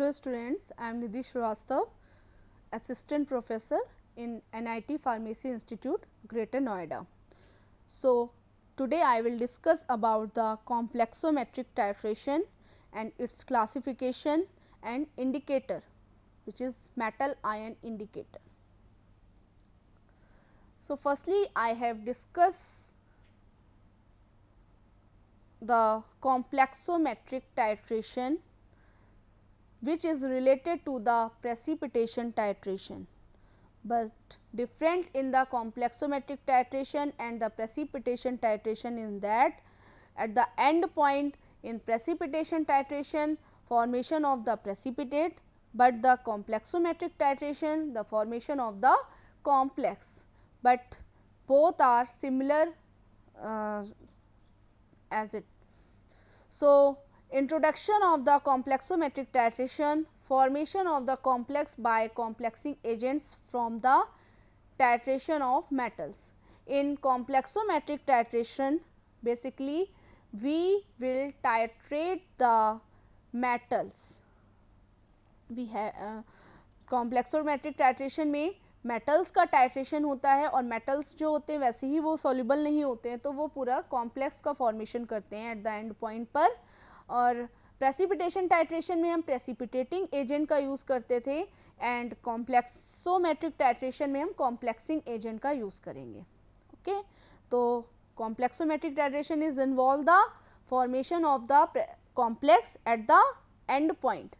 Hello students, I am Nidhi Shrivastava, Assistant Professor in NIT Pharmacy Institute, Greater Noida. So, today I will discuss about the complexometric titration and its classification and indicator, which is metal ion indicator. So, firstly I have discussed the complexometric titration, which is related to the precipitation titration, but different in the complexometric titration and the precipitation titration in that at the end point in precipitation titration formation of the precipitate, but the complexometric titration the formation of the complex, but both are similar as it. So, introduction of the complexometric titration, formation of the complex by complexing agents from the titration of metals. In complexometric titration, basically we will titrate the metals. We have complexometric titration में metals का titration होता है और metals जो होते हैं वैसे ही वो सॉल्युबल नहीं होते हैं, तो वो पूरा कॉम्प्लेक्स का फॉर्मेशन करते हैं एट द एंड पॉइंट पर. और प्रेसिपिटेशन टाइट्रेशन में हम प्रेसिपिटेटिंग एजेंट का यूज़ करते थे एंड कॉम्प्लेक्सोमेट्रिक टाइट्रेशन में हम कॉम्प्लेक्सिंग एजेंट का यूज़ करेंगे. ओके, तो complexometric titration is involve the formation of the complex at the end point.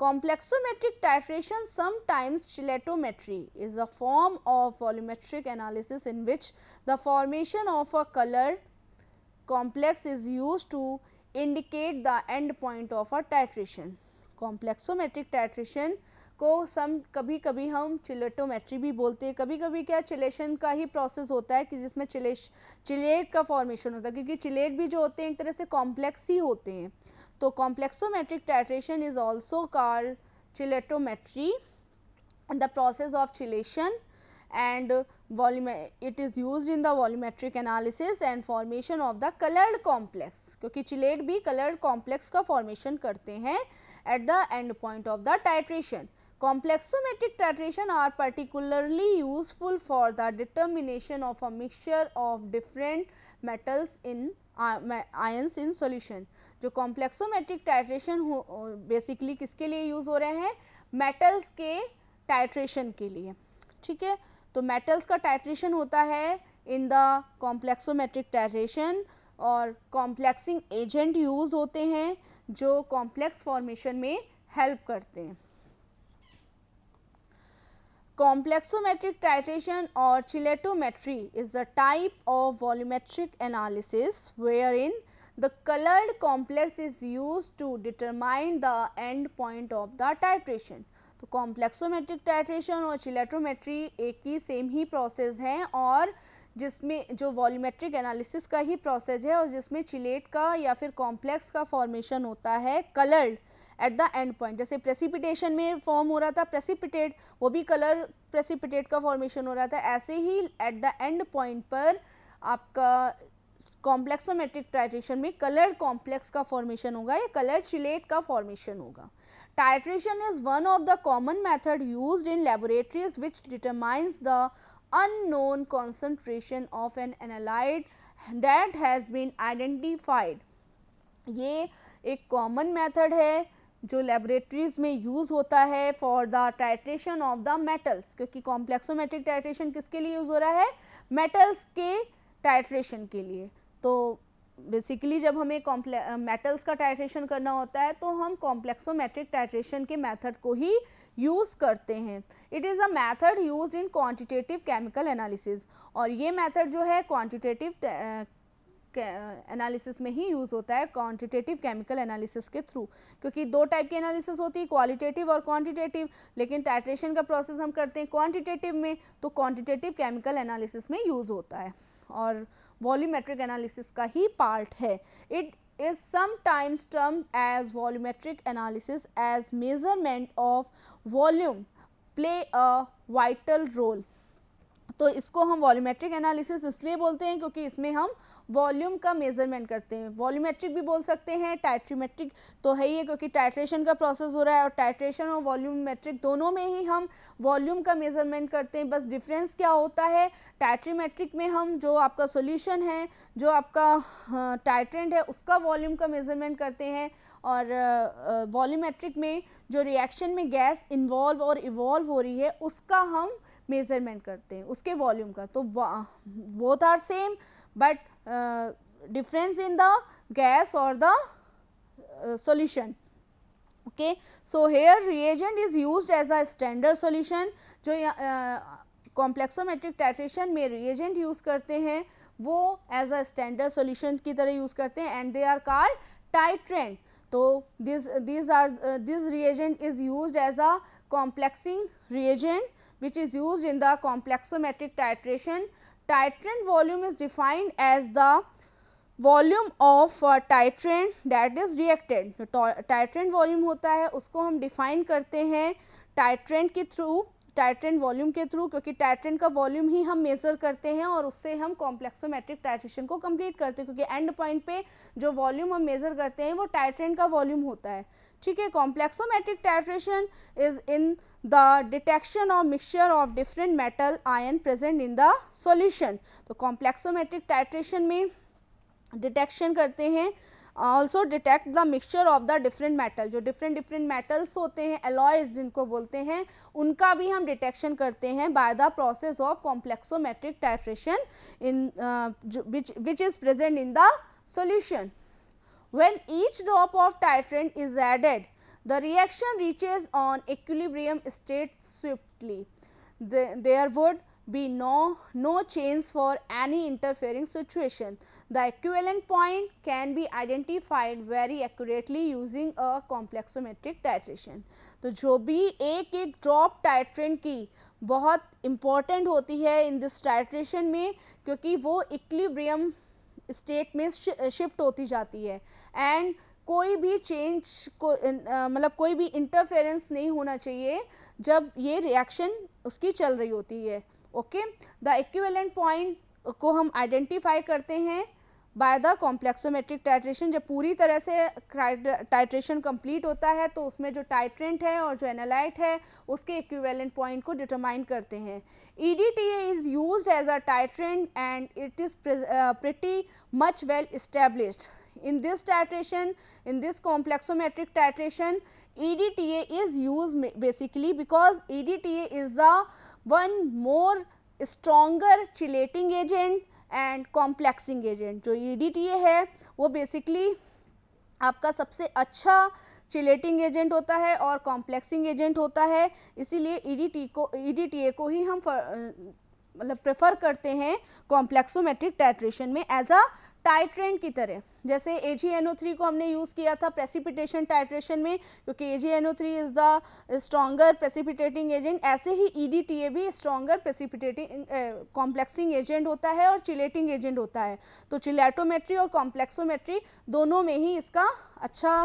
Complexometric titration, sometimes chilatometry, is a form of volumetric analysis in which the formation of a colored complex is used to indicate the end point of a titration. Complexometric titration को कभी कभी हम चिलेटोमेट्री भी बोलते हैं. कभी कभी क्या चिलेशन का ही प्रोसेस होता है कि जिसमें चिलेट का फॉर्मेशन होता है, क्योंकि चिलेट भी जो होते हैं एक तरह से कॉम्प्लेक्स ही होते हैं. तो complexometric titration is also called chilatometry, the process of chilation, and it is used in the volumetric analysis and formation of the colored complex, क्योंकि चिलेट भी colored complex का formation करते हैं at the end point of the titration. Complexometric titration are particularly useful for the determination of a mixture of different metals in ions in solution. जो complexometric titration basically किसके लिए use हो रहे हैं? Metals के titration के लिए. ठीक है, तो मेटल्स का टाइट्रेशन होता है इन द complexometric titration और कॉम्प्लेक्सिंग एजेंट यूज़ होते हैं जो कॉम्प्लेक्स फॉर्मेशन में हेल्प करते हैं. Complexometric titration or chilatometry is a type of volumetric analysis wherein the colored complex is used to determine the end point of the titration. तो complexometric titration और chilatometry एक ही same ही process है और जिसमें जो वॉल्यूमेट्रिक एनालिसिस का ही process है और जिसमें चिलेट का या फिर कॉम्प्लेक्स का फॉर्मेशन होता है coloured at the end point. जैसे प्रेसिपिटेशन में फॉर्म हो रहा था प्रेसिपिटेट, वो भी कलर प्रेसिपिटेट का फॉर्मेशन हो रहा था. ऐसे ही एट द एंड पॉइंट पर आपका कॉम्प्लेक्सोमेट्रिक टाइट्रेशन में कलर्ड कॉम्प्लेक्स का फॉर्मेशन होगा या कलर्ड चिलेट का फॉर्मेशन होगा. Titration is one of the common method used in laboratories which determines the unknown concentration of an analyte that has been identified. ये एक कॉमन मेथड है जो लेबोरेटरीज में यूज़ होता है for the titration of the metals, क्योंकि complexometric titration किसके लिए यूज़ हो रहा है? मेटल्स के टाइट्रेशन के लिए. तो बेसिकली जब हमें मेटल्स का टाइट्रेशन करना होता है तो हम कॉम्प्लेक्सोमेट्रिक टाइट्रेशन के मेथड को ही यूज़ करते हैं. It is a method used in quantitative chemical analysis, और ये मेथड जो है क्वांटिटेटिव एनालिसिस में ही यूज़ होता है क्वांटिटेटिव केमिकल एनालिसिस के थ्रू, क्योंकि दो टाइप की एनालिसिस होती है, क्वालिटेटिव और क्वांटिटेटिव. लेकिन टाइट्रेशन का प्रोसेस हम करते हैं क्वांटिटेटिव में, तो क्वांटिटेटिव केमिकल एनालिसिस में यूज़ होता है और वॉल्यूमेट्रिक एनालिसिस का ही पार्ट है. It is sometimes termed as volumetric analysis as measurement of volume play a vital role. तो इसको हम वॉल्यूमेट्रिक एनालिसिस इसलिए बोलते हैं क्योंकि इसमें हम वॉल्यूम का मेजरमेंट करते हैं। वॉल्यूमेट्रिक भी बोल सकते हैं, टाइट्रीमेट्रिक तो है ही है क्योंकि टाइट्रेशन का प्रोसेस हो रहा है, और टाइट्रेशन और वॉल्यूमेट्रिक दोनों में ही हम वॉल्यूम का मेजरमेंट करते हैं। बस डिफरेंस क्या होता है, टाइट्रीमेट्रिक में हम जो आपका सॉल्यूशन है, जो आपका टाइट्रेंट है, उसका वॉल्यूम का मेजरमेंट करते हैं, और वॉल्यूमेट्रिक में जो रिएक्शन में गैस इन्वॉल्व और इवॉल्व हो रही है उसका हम मेजरमेंट करते हैं, उसके वॉल्यूम का। तो both are same but difference in the gas और the solution. Okay, so here reagent is used as a standard solution. जो कॉम्प्लेक्सोमेट्रिक टाइट्रेशन में reagent यूज़ करते हैं वो एज अ स्टैंडर्ड सॉल्यूशन की तरह यूज़ करते हैं, and they are called titrant. तो this reagent is used as a complexing reagent which is used in the complexometric titration. Titrant volume is defined as the volume of titrant that is reacted. तो titrant volume होता है उसको हम define करते हैं titrant के through, titrant volume के through, क्योंकि टाइट्रेंट का वॉल्यूम ही हम मेज़र करते हैं और उससे हम कॉम्प्लेक्सोमेट्रिक टाइट्रेशन को कंप्लीट करते हैं, क्योंकि एंड पॉइंट पे जो वॉल्यूम हम मेज़र करते हैं वो टाइट्रेंट का वॉल्यूम होता है. ठीक है. Complexometric titration is in the detection of mixture of different metal ion present in the solution. तो कॉम्प्लेक्सोमेट्रिक टाइट्रेशन में डिटेक्शन करते हैं, also detect the mixture of the different metal. जो डिफरेंट मेटल्स होते हैं, एलॉयज जिनको बोलते हैं, उनका भी हम डिटेक्शन करते हैं by the process of complexometric titration in which is present in the solution. When each drop of titrant is added, the reaction reaches on equilibrium state swiftly. There would be no change for any interfering situation. The equivalent point can be identified very accurately using a complexometric titration. तो जो भी एक drop titrant की बहुत important होती है in this titration में, क्योंकि वो इक्विलिब्रियम स्टेट में शिफ्ट होती जाती है, एंड कोई भी चेंज को मतलब कोई भी इंटरफेरेंस नहीं होना चाहिए जब ये रिएक्शन उसकी चल रही होती है. ओके. द इक्विवेलेंट पॉइंट को हम आइडेंटिफाई करते हैं बाय द कॉम्प्लेक्सोमेट्रिक टाइट्रेशन. जब पूरी तरह से टाइट्रेशन कंप्लीट होता है तो उसमें जो टाइट्रेंट है और जो एनालाइट है उसके इक्विवेलेंट पॉइंट को डिटरमाइन करते हैं. EDTA is used as a titrant and it is pretty much well established. In this titration, in this complexometric titration, EDTA is used basically because EDTA is the one more stronger chelating agent and complexing agent. जो EDTA है वो basically आपका सबसे अच्छा chelating agent होता है और complexing agent होता है, इसीलिए EDTA को ही हम मतलब प्रेफर करते हैं कॉम्प्लेक्सोमेट्रिक टाइट्रेशन में एज अ टाइट्रेंट की तरह. जैसे AgNO3 को हमने यूज़ किया था प्रेसिपिटेशन टाइट्रेशन में, क्योंकि AgNO3 is the stronger precipitating agent, ऐसे ही EDTA भी स्ट्रॉन्गर प्रेसिपिटेटिंग कॉम्प्लेक्सिंग एजेंट होता है और चिलेटिंग एजेंट होता है. तो चिलेटोमेट्री और कॉम्प्लेक्सोमेट्री दोनों में ही इसका अच्छा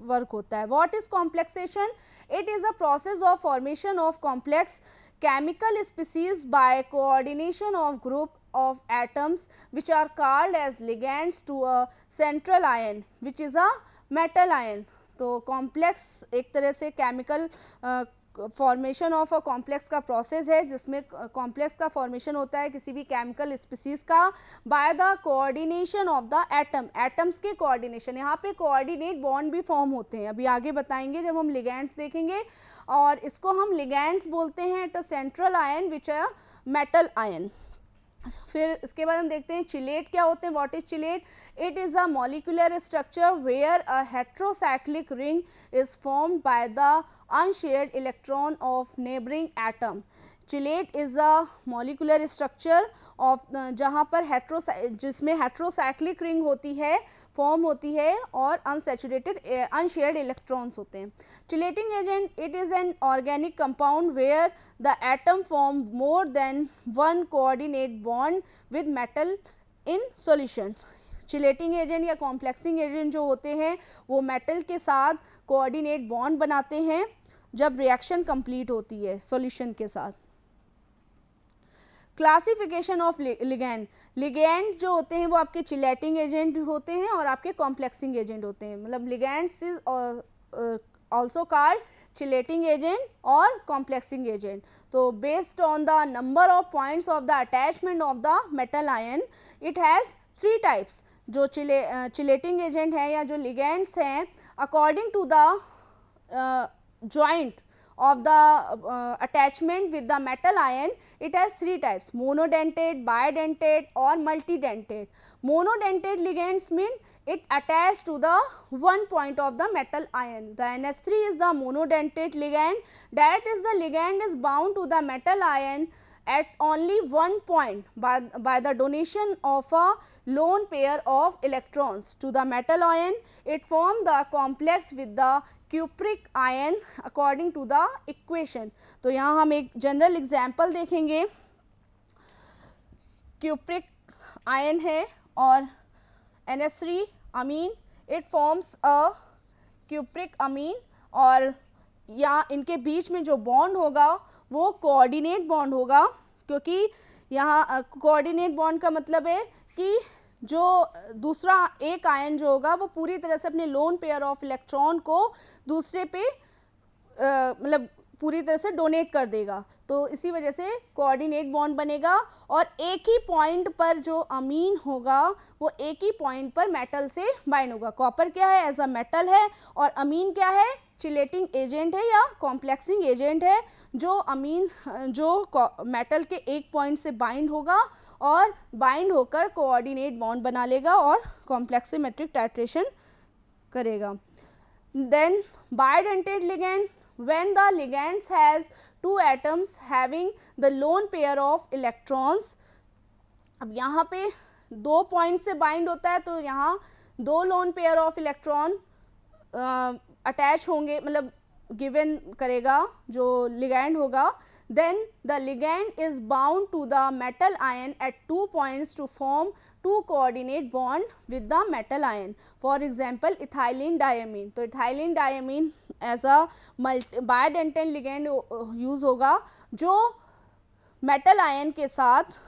वर्क होता है. What is complexation? It is a process of formation of complex chemical species by coordination of group of atoms which are called as ligands to a central ion which is a metal ion. तो complex एक तरह से chemical formation of a complex का process है जिसमें complex का formation होता है किसी भी केमिकल स्पीसीज का by the coordination of the atom. Atoms के कोऑर्डिनेशन, यहाँ पे कोऑर्डिनेट बॉन्ड भी फॉर्म होते हैं, अभी आगे बताएंगे जब हम लिगैंड्स देखेंगे, और इसको हम लिगैंड्स बोलते हैं at a central ion which a metal ion. फिर इसके बाद हम देखते हैं चिलेट क्या होते हैं. What is chelate? It is a molecular structure where a heterocyclic ring is formed by the unshared electron of neighbouring atom. Chelate is a molecular structure of जहाँ पर जिसमें हेट्रोसाइक्लिक रिंग होती है, फॉर्म होती है, और अनसैचुरेटेड अनशेयर्ड इलेक्ट्रॉन्स होते हैं. Chelating agent, it is an organic compound where the atom form more than one coordinate bond with metal in solution. Chelating agent या कॉम्प्लेक्सिंग एजेंट जो होते हैं वो मेटल के साथ कोऑर्डिनेट बॉन्ड बनाते हैं जब रिएक्शन कंप्लीट होती है सॉल्यूशन के साथ. क्लासिफिकेशन ऑफ लिगैंड, लिगैंड जो होते हैं वो आपके चिलेटिंग एजेंट होते हैं और आपके कॉम्प्लेक्सिंग एजेंट होते हैं, मतलब ligands is also called chelating agent और कॉम्प्लेक्सिंग एजेंट। तो based on the number of points of the attachment of the metal ion, it has 3 types. जो चिलेटिंग एजेंट है या जो लिगैंड्स हैं, according to the joint of the attachment with the metal ion, it has 3 types: monodentate, bidentate or multidentate. Monodentate ligands mean it attached to the one point of the metal ion. The NH3 is the monodentate ligand, that is the ligand is bound to the metal ion at only one point by the donation of a lone pair of electrons to the metal ion. It forms the complex with the cupric ion according to the equation. तो यहाँ हम एक general example देखेंगे। Cupric ion है और NH3 ammine, it forms a cupric ammine, और यहाँ इनके बीच में जो बॉन्ड होगा वो कोऑर्डिनेट बॉन्ड होगा, क्योंकि यहाँ कोऑर्डिनेट बॉन्ड का मतलब है कि जो दूसरा एक आयन जो होगा वो पूरी तरह से अपने लोन पेयर ऑफ इलेक्ट्रॉन को दूसरे पे मतलब पूरी तरह से डोनेट कर देगा, तो इसी वजह से कोऑर्डिनेट बॉन्ड बनेगा। और एक ही पॉइंट पर जो अमीन होगा वो एक ही पॉइंट पर मेटल से बाइंड होगा। कॉपर क्या है, एज अ मेटल है, और अमीन क्या है, चिलेटिंग एजेंट है या कॉम्प्लेक्सिंग एजेंट है, जो अमीन जो मेटल के एक पॉइंट से बाइंड होगा और बाइंड होकर कोऑर्डिनेट बॉन्ड बना लेगा और कॉम्प्लेक्सिमेट्रिक टाइट्रेशन करेगा। Then bidentate ligand, when the ligands has 2 atoms having the lone pair of electrons। अब यहाँ पे 2 पॉइंट से बाइंड होता है, तो यहाँ 2 lone pair of electron attach होंगे, मतलब गिवन करेगा जो लिगैंड होगा। Then the ligand is bound to the metal ion at 2 points to form 2 coordinate bond with the metal ion. For example ethylene diamine, तो ethylene diamine as a bidentate ligand use होगा, जो metal ion के साथ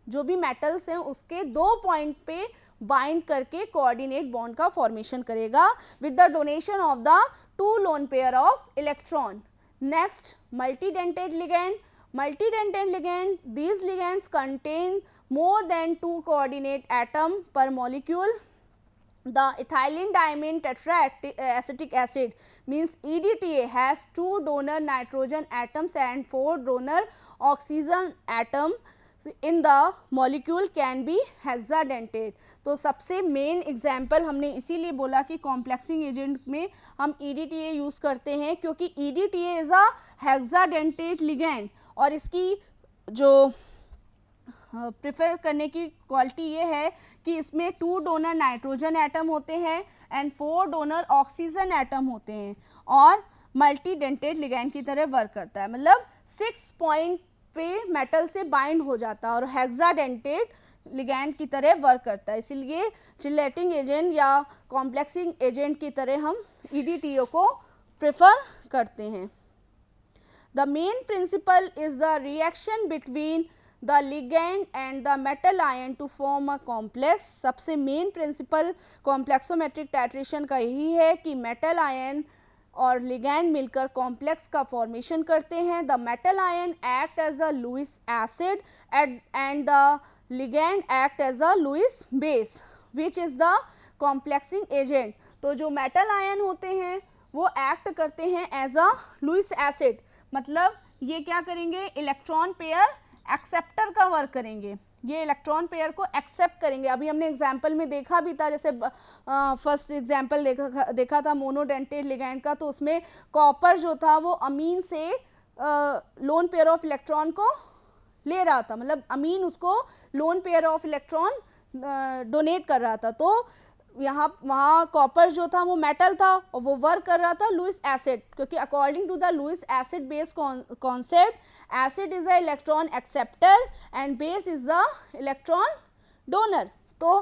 जो भी metals हैं उसके 2 point पे बाइंड करके कोऑर्डिनेट बॉन्ड का फॉर्मेशन करेगा with the donation of the 2 lone pair of electron. Next multidentate ligand, multidentate ligand, these ligands contain more than 2 coordinate atom per molecule। The ethylene diamine tetraacetic acid means EDTA has 2 donor nitrogen atoms and 4 donor oxygen atom in the molecule can be hexadentate। तो सबसे main example हमने इसीलिए बोला कि complexing agent में हम EDTA use करते हैं, क्योंकि EDTA is a hexadentate ligand, और इसकी जो प्रेफर करने की क्वालिटी ये है कि इसमें 2 डोनर नाइट्रोजन एटम होते हैं एंड 4 डोनर ऑक्सीजन एटम होते हैं, और मल्टीडेंटेट लिगैंड की तरह वर्क करता है, मतलब 6 पॉइंट पे मेटल से बाइंड हो जाता है और हेक्साडेंटेट लिगैंड की तरह वर्क करता है। इसलिए चिलेटिंग एजेंट या कॉम्प्लेक्सिंग एजेंट की तरह हम EDTA को प्रेफर करते हैं। The main principle is the reaction between the ligand and the metal ion to form a complex. सबसे मेन प्रिंसिपल कॉम्प्लेक्सोमेट्रिक टाइट्रेशन का यही है कि मेटल आयन और लिगैंड मिलकर कॉम्प्लेक्स का फॉर्मेशन करते हैं। The metal ion act as a Lewis acid and the ligand act as a Lewis base which is the complexing agent. तो जो मेटल आयन होते हैं वो एक्ट करते हैं एज अ लुईस एसिड, मतलब ये क्या करेंगे, इलेक्ट्रॉन पेयर एक्सेप्टर का वर्क करेंगे, ये इलेक्ट्रॉन पेयर को एक्सेप्ट करेंगे। अभी हमने एग्जाम्पल में देखा भी था, जैसे फर्स्ट एग्जाम्पल देखा था मोनोडेंटेट लिगैंड का, तो उसमें कॉपर जो था वो अमीन से लोन पेयर ऑफ इलेक्ट्रॉन को ले रहा था, मतलब अमीन उसको loan pair of electron donate कर रहा था। तो वहाँ कॉपर जो था वो मेटल था और वो वर्क कर रहा था लुईस एसिड, क्योंकि according to the Lewis acid base concept, acid is a electron acceptor and base is the electron donor. तो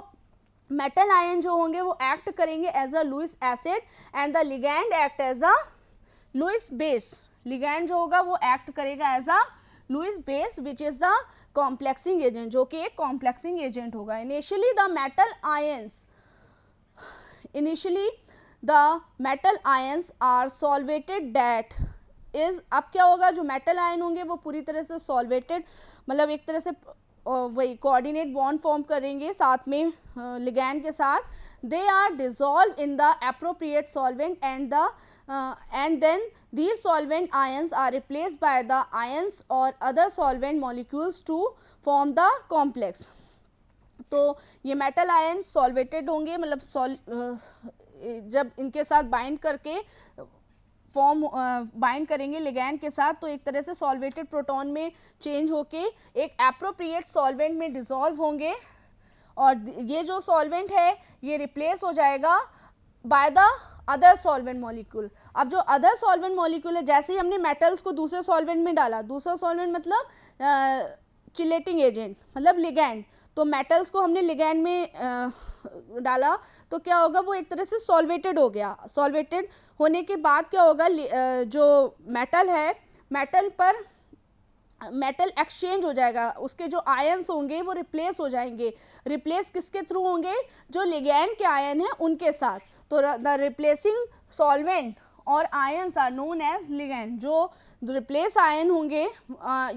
मेटल आयन जो होंगे वो एक्ट करेंगे as a Lewis acid and the ligand act as a Lewis base. Ligand जो होगा वो act करेगा as a Lewis base which is the complexing agent, जो कि एक कॉम्प्लेक्सिंग एजेंट होगा. Initially the metal ions are solvated that is, अब क्या होगा, जो मेटल आयन होंगे वो पूरी तरह से सॉल्वेटेड, मतलब एक तरह से वही कोऑर्डिनेट बॉन्ड फॉर्म करेंगे साथ में लिगैंड के साथ. They are dissolve in the appropriate solvent and then these solvent ions are replaced by the ions or other solvent molecules to form the complex. तो ये मेटल आयन सॉल्वेटेड होंगे, मतलब जब इनके साथ बाइंड करके बाइंड करेंगे लिगैंड के साथ, तो एक तरह से सॉल्वेटेड प्रोटॉन में चेंज होके एक एप्रोप्रिएट सॉल्वेंट में डिसॉल्व होंगे, और ये जो सॉल्वेंट है ये रिप्लेस हो जाएगा by the other solvent molecule. अब जो अदर सॉल्वेंट मॉलिक्यूल है, जैसे ही हमने मेटल्स को दूसरे सॉल्वेंट में डाला, दूसरा सॉल्वेंट मतलब चिलेटिंग एजेंट मतलब लिगैंड, तो मेटल्स को हमने लिगैंड में डाला तो क्या होगा, वो एक तरह से सॉल्वेटेड हो गया. सॉल्वेटेड होने के बाद क्या होगा, जो मेटल है, मेटल एक्सचेंज हो जाएगा, उसके जो आयन्स होंगे वो रिप्लेस हो जाएंगे. रिप्लेस किसके थ्रू होंगे, जो लिगैंड के आयन हैं उनके साथ. तो द रिप्लेसिंग सॉल्वेंट और ions are known as ligand. जो रिप्लेस आयन होंगे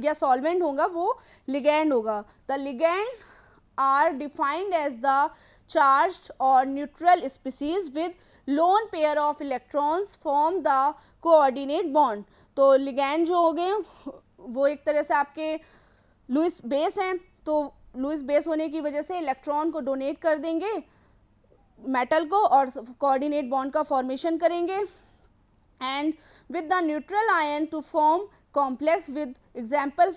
या सॉल्वेंट होगा वो लिगैंड होगा. The ligand are defined as the charged और neutral species with lone pair of electrons form the coordinate bond. तो लिगैंड जो हो गए वो एक तरह से आपके लुईस बेस हैं, तो लुईस बेस होने की वजह से इलेक्ट्रॉन को डोनेट कर देंगे मेटल को और कोऑर्डिनेट बॉन्ड का फॉर्मेशन करेंगे. And with the neutral ion to form complex with example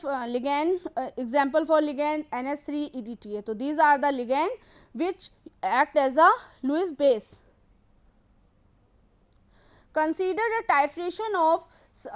for ligand NH3-EDTA. So these are the ligand which act as a Lewis base. Consider the titration of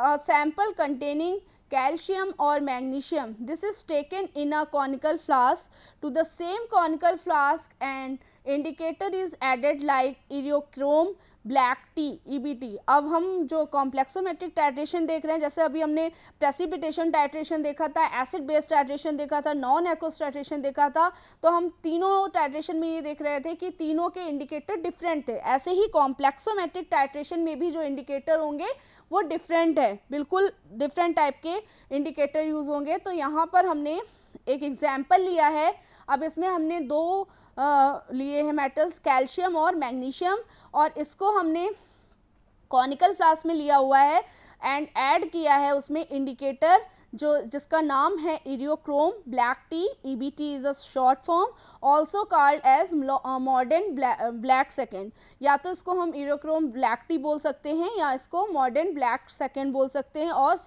a sample containing calcium or magnesium. This is taken in a conical flask. To the same conical flask an indicator is added like iriochrome black T EBT. अब हम जो complexometric titration देख रहे हैं, जैसे अभी हमने precipitation titration देखा था, एसिड बेस टाइट्रेशन देखा था, नॉन एक्वस टाइट्रेशन देखा था, तो हम तीनों टाइट्रेशन में ये देख रहे थे कि तीनों के इंडिकेटर डिफरेंट थे. ऐसे ही कॉम्प्लेक्सोमेट्रिक टाइट्रेशन में भी जो इंडिकेटर होंगे वो डिफरेंट है, बिल्कुल डिफरेंट टाइप के इंडिकेटर यूज होंगे. तो यहाँ पर हमने एक एग्जाम्पल लिया है. अब इसमें हमने दो लिए हैं मेटल्स, कैल्शियम और मैग्नीशियम, और इसको हमने कॉनिकल फ्लास्क में लिया हुआ है एंड ऐड किया है उसमें इंडिकेटर जिसका नाम है eriochrome black T. EBT is a short form, also called as मॉडर्न ब्लैक सेकेंड. या तो इसको हम इरियोक्रोम ब्लैक टी बोल सकते हैं या इसको मॉडर्न ब्लैक सेकेंड बोल सकते हैं, और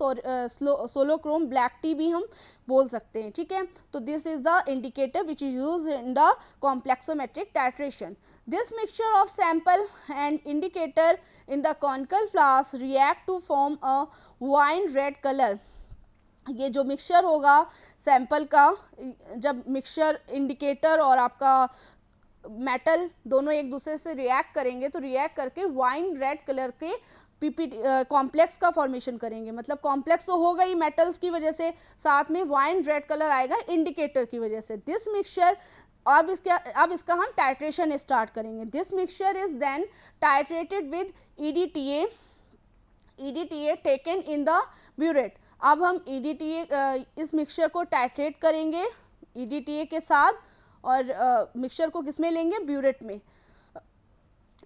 सोलोक्रोम ब्लैक टी भी हम बोल सकते हैं. ठीक है, तो this is the indicator which is use in the complexometric titration. This mixture of sample and indicator in the conical flask react to form a wine red color. ये जो मिक्सचर होगा सैंपल का, जब मिक्सचर इंडिकेटर और आपका metal दोनों एक दूसरे से रिएक्ट करेंगे तो रिएक्ट करके वाइन रेड कलर के कॉम्प्लेक्स का फॉर्मेशन करेंगे. मतलब कॉम्प्लेक्स तो होगा ही मेटल्स की वजह से, साथ में वाइन रेड कलर आएगा इंडिकेटर की वजह से. दिस मिक्सचर अब इसका हम टाइट्रेशन स्टार्ट करेंगे. This mixture is then titrated with EDTA taken in the burette. अब हम EDTA इस मिक्सचर को टाइट्रेट करेंगे EDTA के साथ, और मिक्सचर को किस में लेंगे, ब्यूरेट में.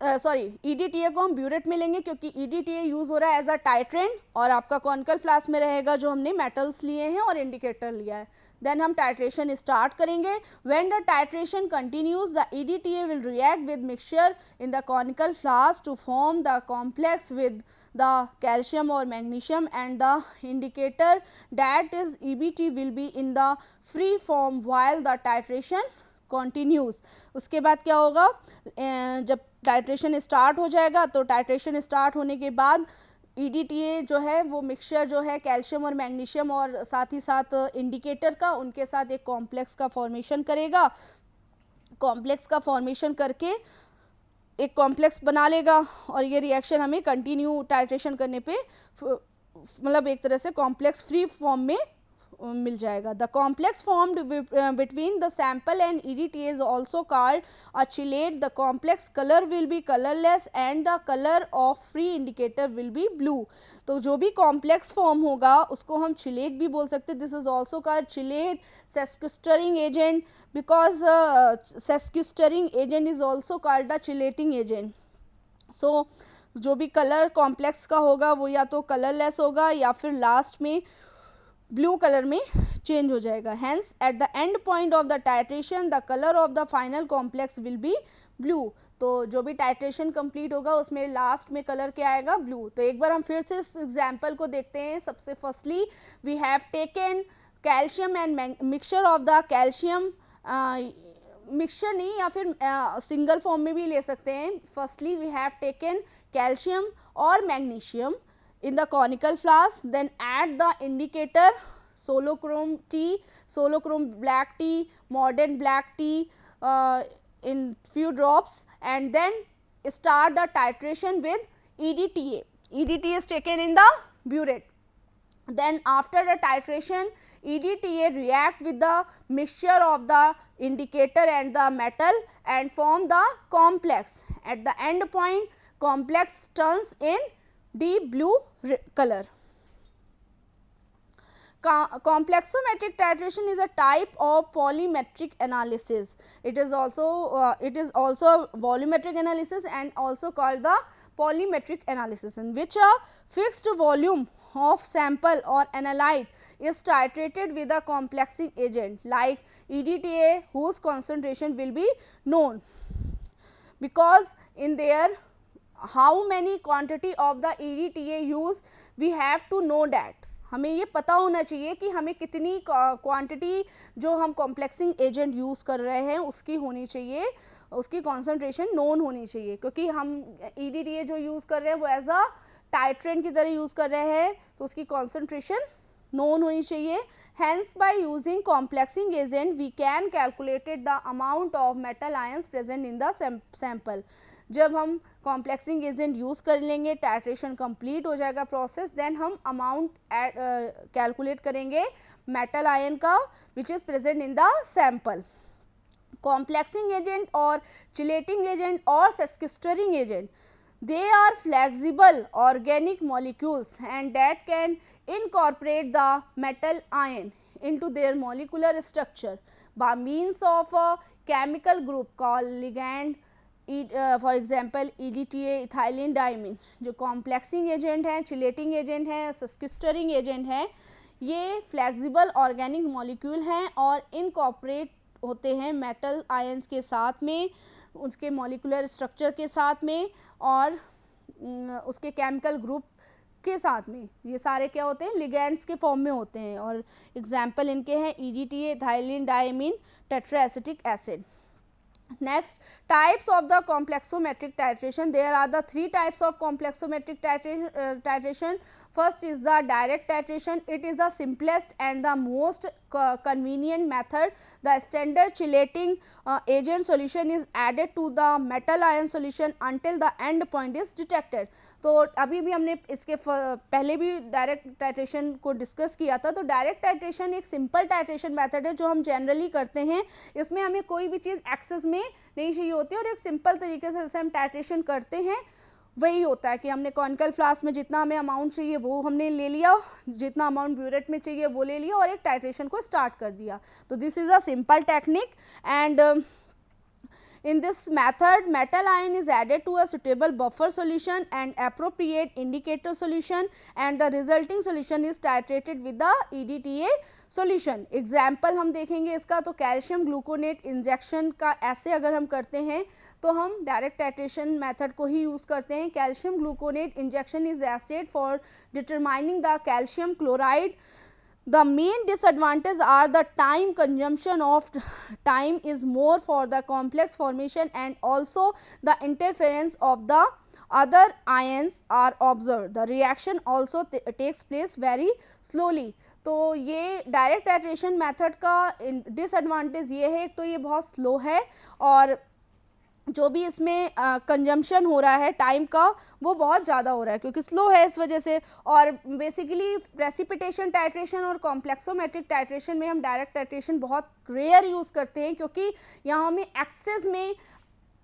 EDTA को हम ब्यूरेट में लेंगे क्योंकि EDTA यूज हो रहा है एज अ टाइट्रेंट, और आपका कॉनिकल फ्लास्क में रहेगा जो हमने मेटल्स लिए हैं और इंडिकेटर लिया है. देन हम टाइट्रेशन स्टार्ट करेंगे. When the titration continues the EDTA will react with mixture in the conical flask to form the complex with the calcium और magnesium, and the indicator that is EBT will be in the free form while the titration continues. उसके बाद क्या होगा, जब titration start हो जाएगा तो titration start होने के बाद EDTA जो है वो मिक्सचर जो है कैल्शियम और मैग्नीशियम और साथ ही साथ इंडिकेटर का, उनके साथ एक कॉम्प्लेक्स का फॉर्मेशन करेगा. कॉम्प्लेक्स का फॉर्मेशन करके एक कॉम्प्लेक्स बना लेगा, और ये रिएक्शन हमें कंटिन्यू टाइट्रेशन करने पे मतलब एक तरह से कॉम्प्लेक्स फ्री फॉर्म में मिल जाएगा. The complex formed between the sample and EDTA is also called a chelate. The complex colour will be colourless and the colour of free indicator will be blue. तो जो भी complex form होगा उसको हम chelate भी बोल सकते हैं. This is also called chelate, sequestering agent, because sequestering agent is also called the chelating agent. So जो भी कलर कॉम्प्लेक्स का होगा वो या तो कलरलेस होगा या फिर लास्ट में ब्लू कलर में चेंज हो जाएगा. Hence at the end point of the titration the colour of the final complex will be blue. तो जो भी टाइट्रेशन कंप्लीट होगा उसमें लास्ट में कलर क्या आएगा, ब्लू. तो एक बार हम फिर से इस एग्जाम्पल को देखते हैं. सबसे firstly we have taken calcium and mixture of the calcium, mixture नहीं या फिर सिंगल फॉर्म में भी ले सकते हैं. Firstly we have taken calcium और magnesium in the conical flask, then add the indicator solochrome tea, solochrome black tea, modern black tea in few drops, and then start the titration with EDTA. EDTA is taken in the burette. Then after the titration EDTA react with the mixture of the indicator and the metal and form the complex. At the end point complex turns in deep blue color. Complexometric titration is a type of polymetric analysis. It is also volumetric analysis and also called the polymetric analysis, in which a fixed volume of sample or analyte is titrated with a complexing agent like EDTA, whose concentration will be known, because in their how many quantity of the EDTA use we have to know that. हमें ये पता होना चाहिए कि हमें कितनी quantity जो हम कॉम्प्लेक्सिंग एजेंट यूज़ कर रहे हैं उसकी होनी चाहिए, उसकी कॉन्सेंट्रेशन नोन होनी चाहिए. क्योंकि हम EDTA जो यूज़ कर रहे हैं वो एज अ टाइट्रेंट की तरह यूज़ कर रहे हैं तो उसकी कॉन्सेंट्रेशन नोन होनी चाहिए. Hence by using complexing agent we can calculate the amount of metal ions present in the sample. जब हम कॉम्प्लेक्सिंग एजेंट यूज़ कर लेंगे, टाइट्रेशन कंप्लीट हो जाएगा प्रोसेस, देन हम अमाउंट कैलकुलेट करेंगे मेटल आयन का which is present in the sample. Complexing agent और चिलेटिंग एजेंट और सेस्क्विस्टरिंग agent, they are flexible organic molecules and that can incorporate the metal ion into their molecular structure by means of a chemical group called ligand. For example EDTA, ethylene diamine, जो complexing agent हैं, chelating agent हैं, सेस्क्विस्टरिंग agent हैं, ये flexible organic molecule हैं और incorporate होते हैं metal ions के साथ में, उसके मॉलिकुलर स्ट्रक्चर के साथ में और उसके केमिकल ग्रुप के साथ में. ये सारे क्या होते हैं, लिगेंड्स के फॉर्म में होते हैं. और एग्जाम्पल इनके हैं EDTA, ethylene diamine, tetraacetic acid. Next, types of the complexometric titration. There are the three types of complexometric titration. First is the direct titration. It is the simplest and the most convenient method. The standard chelating agent solution is added to the metal ion solution until the end point is detected. तो अभी भी हमने इसके पहले भी direct titration को discuss किया था. तो डायरेक्ट टाइट्रेशन एक सिंपल टाइट्रेशन मेथड है जो हम जनरली करते हैं. इसमें हमें कोई भी चीज़ एक्सेस में नहीं चाहिए होती है और एक सिंपल तरीके से जैसे हम टाइट्रेशन करते हैं वही होता है कि हमने कॉनिकल फ्लास्क में जितना हमें अमाउंट चाहिए वो हमने ले लिया, जितना अमाउंट ब्यूरेट में चाहिए वो ले लिया और एक टाइट्रेशन को स्टार्ट कर दिया. तो this is a simple technique and in this method metal ion is added to a suitable buffer solution and appropriate indicator solution and the resulting solution is titrated with the EDTA solution. Example हम देखेंगे इसका. तो calcium gluconate injection का ऐसे अगर हम करते हैं तो हम डायरेक्ट टाइट्रेशन मेथड को ही यूज़ करते हैं. Calcium gluconate injection is acid for determining the calcium chloride. The main disadvantage are the time consumption of time is more for the complex formation and also the interference of the other ions are observed. The reaction also takes place very slowly. तो ये direct titration method का disadvantage ये है, एक तो ये बहुत slow है और जो भी इसमें कंजम्पशन हो रहा है टाइम का, वो बहुत ज़्यादा हो रहा है क्योंकि स्लो है इस वजह से। और बेसिकली प्रेसिपिटेशन टाइट्रेशन और कॉम्प्लेक्सोमेट्रिक टाइट्रेशन में हम डायरेक्ट टाइट्रेशन बहुत रेयर यूज़ करते हैं, क्योंकि यहाँ हमें एक्सेस में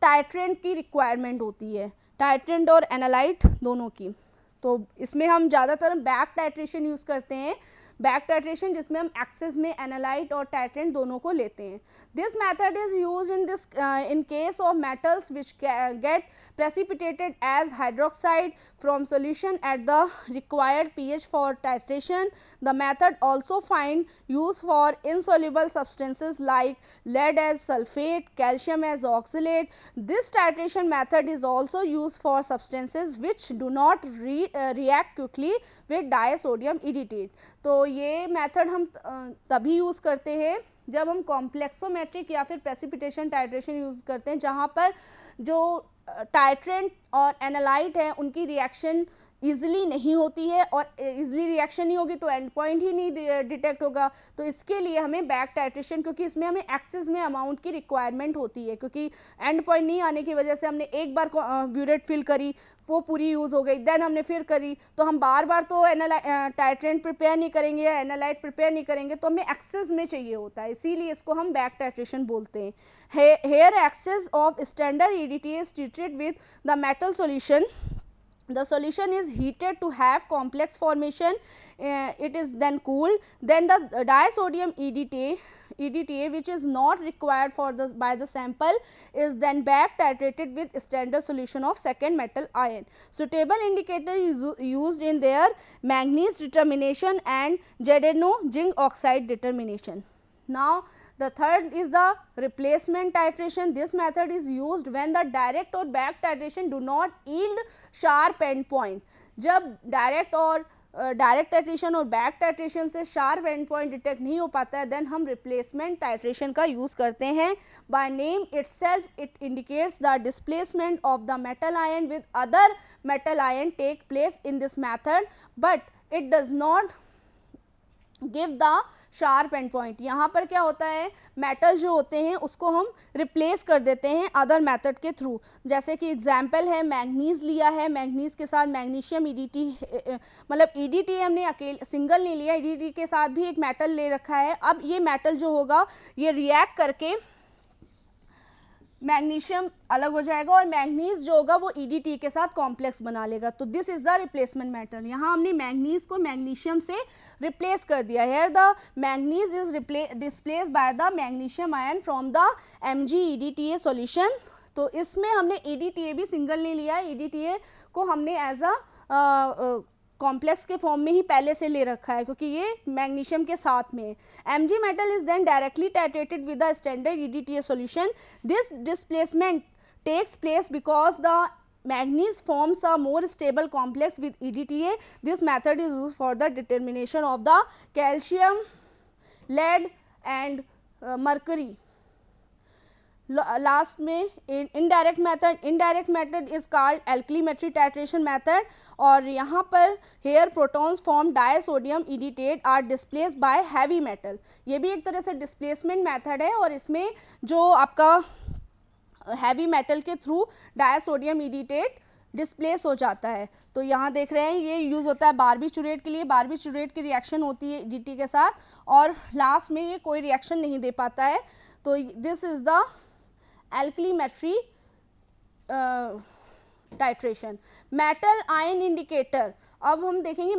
टाइट्रेंट की रिक्वायरमेंट होती है, टाइट्रेंट और एनालाइट दोनों की। तो इसमें हम ज़्यादातर बैक टाइट्रेशन यूज़ करते हैं, बैक टाइट्रेशन जिसमें हम एक्सेस में एनालाइट और टाइट्रेंट दोनों को लेते हैं। This method is use in case of metals which get precipitated as hydroxide from solution at the required pH for titration. The method also find use for insoluble substances like lead as sulfate, calcium as oxalate. This titration method is also used for substances which do not react quickly with disodium EDTA. तो ये method हम तभी use करते हैं जब हम complexometric या फिर प्रेसिपिटेशन टाइट्रेशन यूज़ करते हैं, जहाँ पर जो टाइट्रेंट और एनालाइट है उनकी रिएक्शन ईजिली नहीं होती है, और ईजिली रिएक्शन नहीं होगी तो एंड पॉइंट ही नहीं डिटेक्ट होगा। तो इसके लिए हमें बैक टाइट्रेशन, क्योंकि इसमें हमें एक्सेस में अमाउंट की रिक्वायरमेंट होती है, क्योंकि एंड पॉइंट नहीं आने की वजह से हमने एक बार ब्यूरेट फिल करी, वो पूरी यूज़ हो गई, देन हमने फिर करी, तो हम बार बार तो टाइट्रेंट प्रिपेयर नहीं करेंगे या एनालाइट प्रिपेयर नहीं करेंगे, तो हमें एक्सेस में चाहिए होता है, इसीलिए इसको हम बैक टाइट्रेशन बोलते हैं। Here excess of standard EDTA is treated with the metal solution. The solution is heated to have complex formation. It is then cooled. Then the disodium EDTA which is not required for by the sample is then back titrated with standard solution of second metal ion. Suitable indicator is used in their manganese determination and Zn zinc oxide determination. Now the third is the replacement titration. This method is used when the direct or back titration do not yield sharp endpoint. जब direct और direct titration और back titration से sharp end point detect नहीं हो पाता है, देन हम रिप्लेसमेंट टाइट्रेशन का यूज़ करते हैं। By name itself it indicates the displacement of the metal ion with other metal ion take place in this method, but it does not give the sharp end point. यहाँ पर क्या होता है, metal जो होते हैं उसको हम रिप्लेस कर देते हैं अदर मेथड के थ्रू। जैसे कि एग्जांपल है मैंगनीज लिया है, मैंगनीज के साथ मैग्नीशियम EDT, मतलब EDTA हमने अकेले सिंगल नहीं लिया, EDT के साथ भी एक मेटल ले रखा है। अब ये मेटल जो होगा ये रिएक्ट करके मैग्नीशियम अलग हो जाएगा और मैंगनीज जो होगा वो EDTA के साथ कॉम्प्लेक्स बना लेगा। तो this is the replacement metal. यहाँ हमने मैंगनीज को मैग्नीशियम से रिप्लेस कर दिया। Here the manganese is displaced by the magnesium ion from the MgEDTA solution. तो इसमें हमने EDTA भी सिंगल नहीं लिया, EDTA को हमने एज अ कॉम्प्लेक्स के फॉर्म में ही पहले से ले रखा है, क्योंकि ये मैग्नीशियम के साथ में है। Mg metal is then directly titrated with the standard EDTA solution. This displacement takes place because the manganese forms a more stable complex with EDTA. This method is used for the determination of the calcium, lead and mercury. Last में indirect method is called alkalimetry titration method, और यहाँ पर here protons from disodium EDTA are displaced by heavy metal. ये भी एक तरह से displacement method है, और इसमें जो आपका हैवी मेटल के थ्रू डायसोडियम EDTA डिस्प्लेस हो जाता है। तो यहाँ देख रहे हैं ये यूज़ होता है बारबीचूरेट के लिए। बारबीचूरेट की रिएक्शन होती है EDTA के साथ, और लास्ट में ये कोई रिएक्शन नहीं दे पाता है। तो this is the alkalimetry titration. Metal ion indicator. अब हम देखेंगे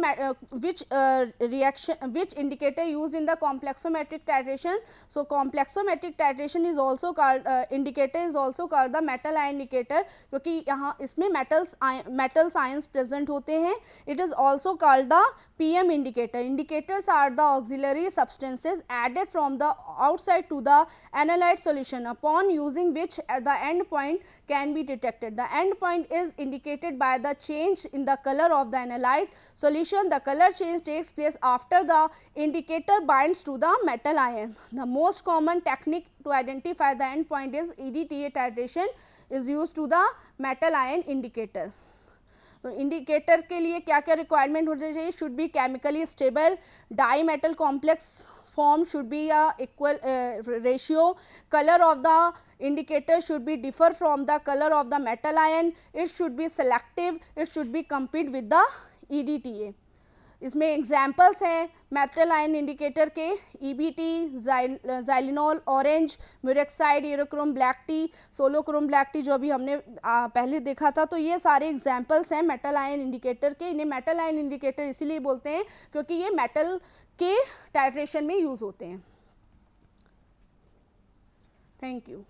which indicator used in the complexometric titration. So complexometric titration is also called indicator is also called the metal ion indicator, क्योंकि यहाँ इसमें metals ions present होते हैं. It is also called the PM indicator. Indicators are the auxiliary substances added from the outside to the analyte solution, upon using which the end point can be detected. The end point is indicated by the change in the color of the analyte solution. The color change takes place after the indicator binds to the metal ion. The most common technique to identify the end point is EDTA titration is used to the metal ion indicator. तो indicator के लिए क्या क्या requirement होनी चाहिए? Should be chemically stable, dye metal complex form should be a equal ratio. Color of the indicator should be differ from the color of the metal ion. It should be selective. It should be compete with the EDTA. इसमें examples हैं metal ion indicator के EBT, xylenol orange, murexide, eriochrome black T, solochrome black T जो अभी हमने पहले देखा था. तो ये सारे एग्जाम्पल्स हैं मेटल आयन इंडिकेटर के. इन्हें मेटल आयन इंडिकेटर इसीलिए बोलते हैं क्योंकि ये मेटल के टाइट्रेशन में यूज़ होते हैं. Thank you.